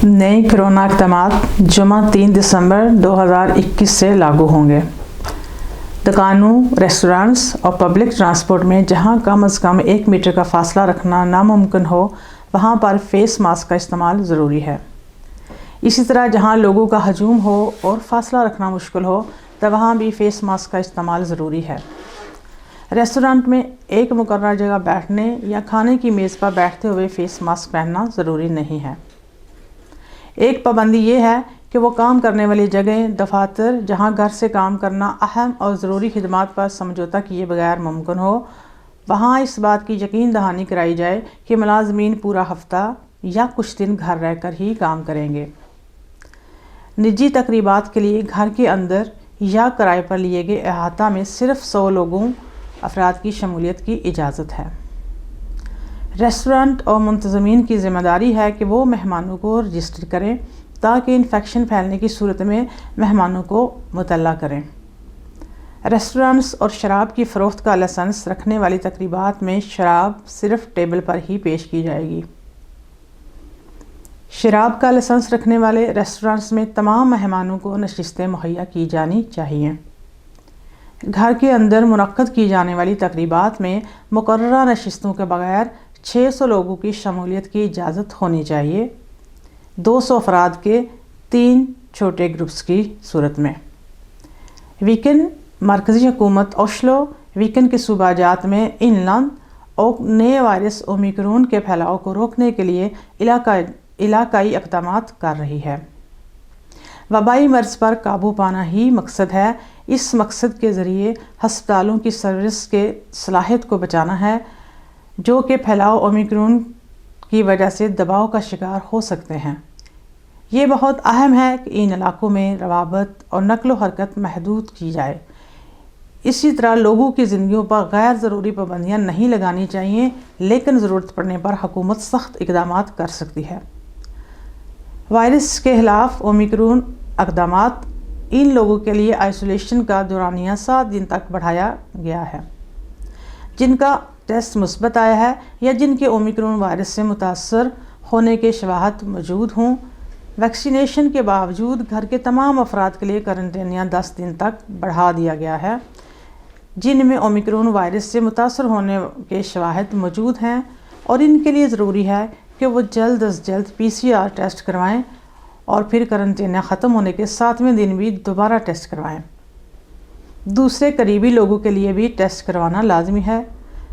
नए कोरोना इक़दामात जुमा 3 दिसंबर 2021 से लागू होंगे। दुकानों, रेस्टोरेंट्स और पब्लिक ट्रांसपोर्ट में जहां कम से कम 1 मीटर का फासला रखना नामुमकिन हो, वहां पर फेस मास्क का इस्तेमाल ज़रूरी है। इसी तरह जहां लोगों का हजूम हो और फासला रखना मुश्किल हो, तो वहां भी फेस मास्क का इस्तेमाल ज़रूरी है। रेस्टोरेंट में एक मुकर्रर जगह बैठने या खाने की मेज़ पर बैठते हुए फेस मास्क पहनना ज़रूरी नहीं है। एक पाबंदी ये है कि वो काम करने वाली जगह, दफातर, जहां घर से काम करना अहम और ज़रूरी खिदमात पर समझौता किए बगैर मुमकिन हो, वहां इस बात की यकीन दहानी कराई जाए कि मुलाजमीन पूरा हफ्ता या कुछ दिन घर रहकर ही काम करेंगे। निजी तकरीबात के लिए घर के अंदर या किराए पर लिए गए अहाता में सिर्फ 100 अफराद की शमूलियत की इजाज़त है। रेस्टोरेंट और मुंतज़मीन की ज़िम्मेदारी है कि वो मेहमानों को रजिस्टर करें ताकि इन्फेक्शन फैलने की सूरत में मेहमानों को मुतल्ला करें। रेस्टोरेंट्स और शराब की फ़रोख्त का लाइसेंस रखने वाली तकरीबात में शराब सिर्फ टेबल पर ही पेश की जाएगी। शराब का लाइसेंस रखने वाले रेस्टोरेंट्स में तमाम मेहमानों को नशिस्तें मुहैया की जानी चाहिए। घर के अंदर मुनक्कद की जाने वाली तकरीबात में मुकर्ररा नशिस्तों के बगैर 600 लोगों की शमूलियत की इजाज़त होनी चाहिए, 200 अफराद के 3 छोटे ग्रुप्स की सूरत में। वीकेंड मरकज़ी हुकूमत ओस्लो वीकेंड के सूबाजात में इनलैंड और नए वायरस ओमिक्रॉन के फैलाव को रोकने के लिए इलाकाई इक़दामात कर रही है। वबाई मर्ज़ पर काबू पाना ही मकसद है। इस मकसद के ज़रिए हस्पतालों की सर्विस के सलाहियत को बचाना है, जो कि फैलाव ओमिक्रॉन की वजह से दबाव का शिकार हो सकते हैं। ये बहुत अहम है कि इन इलाकों में रवाबत और नकलो हरकत महदूद की जाए। इसी तरह लोगों की ज़िंदगियों पर गैर ज़रूरी पाबंदियाँ नहीं लगानी चाहिए, लेकिन ज़रूरत पड़ने पर हुकूमत सख्त इक़दामात कर सकती है। वायरस के खिलाफ ओमिक्रॉन इक़दामात इन लोगों के लिए आइसोलेशन का दौरानिया 7 दिन तक बढ़ाया गया है, जिनका टेस्ट मुस्बत आया है या जिनके ओमिक्रॉन वायरस से मुतासर होने के शवाहद मौजूद हों। वैक्सीनेशन के बावजूद घर के तमाम अफराद के लिए क्वारंटाइन 10 दिन तक बढ़ा दिया गया है, जिनमें ओमिक्रॉन वायरस से मुतासर होने के शवाहद मौजूद हैं, और इनके लिए ज़रूरी है कि वो जल्द अज जल्द PCR टेस्ट करवाएं और फिर क्वारंटाइन ख़त्म होने के 7वें दिन भी दोबारा टेस्ट करवाएं। दूसरे करीबी लोगों के लिए भी टेस्ट करवाना लाजमी है।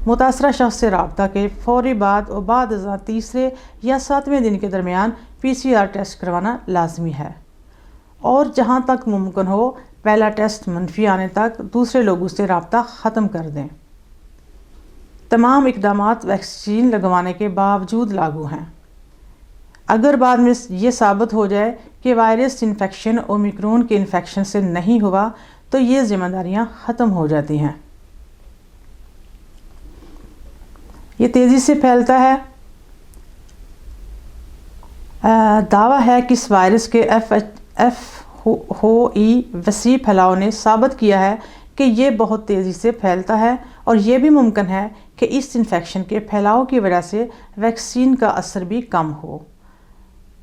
मुतासरा शख्स से रब्ता के फौरी बाद और बाद तीसरे या 7वें दिन के दरमियान PCR टेस्ट करवाना लाजमी है, और जहां तक मुमकिन हो पहला टेस्ट मनफी आने तक दूसरे लोगों से रब्ता ख़त्म कर दें। तमाम इक़दामात वैक्सीन लगवाने के बावजूद लागू हैं। अगर बाद में ये साबित हो जाए कि वायरस इन्फेक्शन ओमिक्रॉन के इन्फेक्शन से नहीं हुआ, तो ये ज़िम्मेदारियां ख़त्म हो जाती हैं। ये तेज़ी से फैलता है। दावा है कि इस वायरस के FOE वसी फैलाव ने साबित किया है कि ये बहुत तेज़ी से फैलता है, और ये भी मुमकिन है कि इस इन्फेक्शन के फैलाव की वजह से वैक्सीन का असर भी कम हो।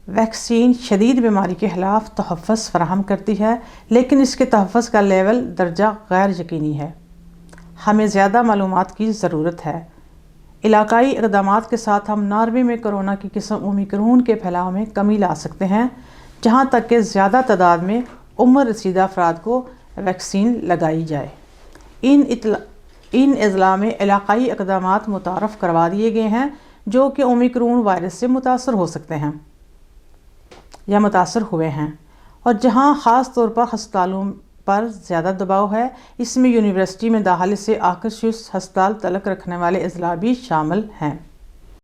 वैक्सीन शदीद बीमारी के ख़िलाफ़ तहफ़्फ़ुज़ फराहम करती है, लेकिन इसके तहफ़्फ़ुज़ का लेवल दर्जा गैर यकीनी है। हमें ज़्यादा मालूमात की ज़रूरत है। इलाकाई इक़दामात के साथ हम नॉर्वे में कोरोना की किस्म ओमिक्रॉन के फैलाव में कमी ला सकते हैं, जहाँ तक कि ज़्यादा तादाद में उम्र रसीदा अफराद को वैक्सीन लगाई जाए। इन अज़ला में इलाकाई इक़दामात मुतारफ़ करवा दिए गए हैं, जो कि ओमिक्रॉन वायरस से मुतासर हो सकते हैं या मुतासर हुए हैं, और जहाँ ख़ास तौर पर हस्पतालों पर ज़्यादा दबाव है। इसमें यूनिवर्सिटी में दाखिले से आकर्षित हस्पताल तलक रखने वाले अज़ला भी शामिल हैं।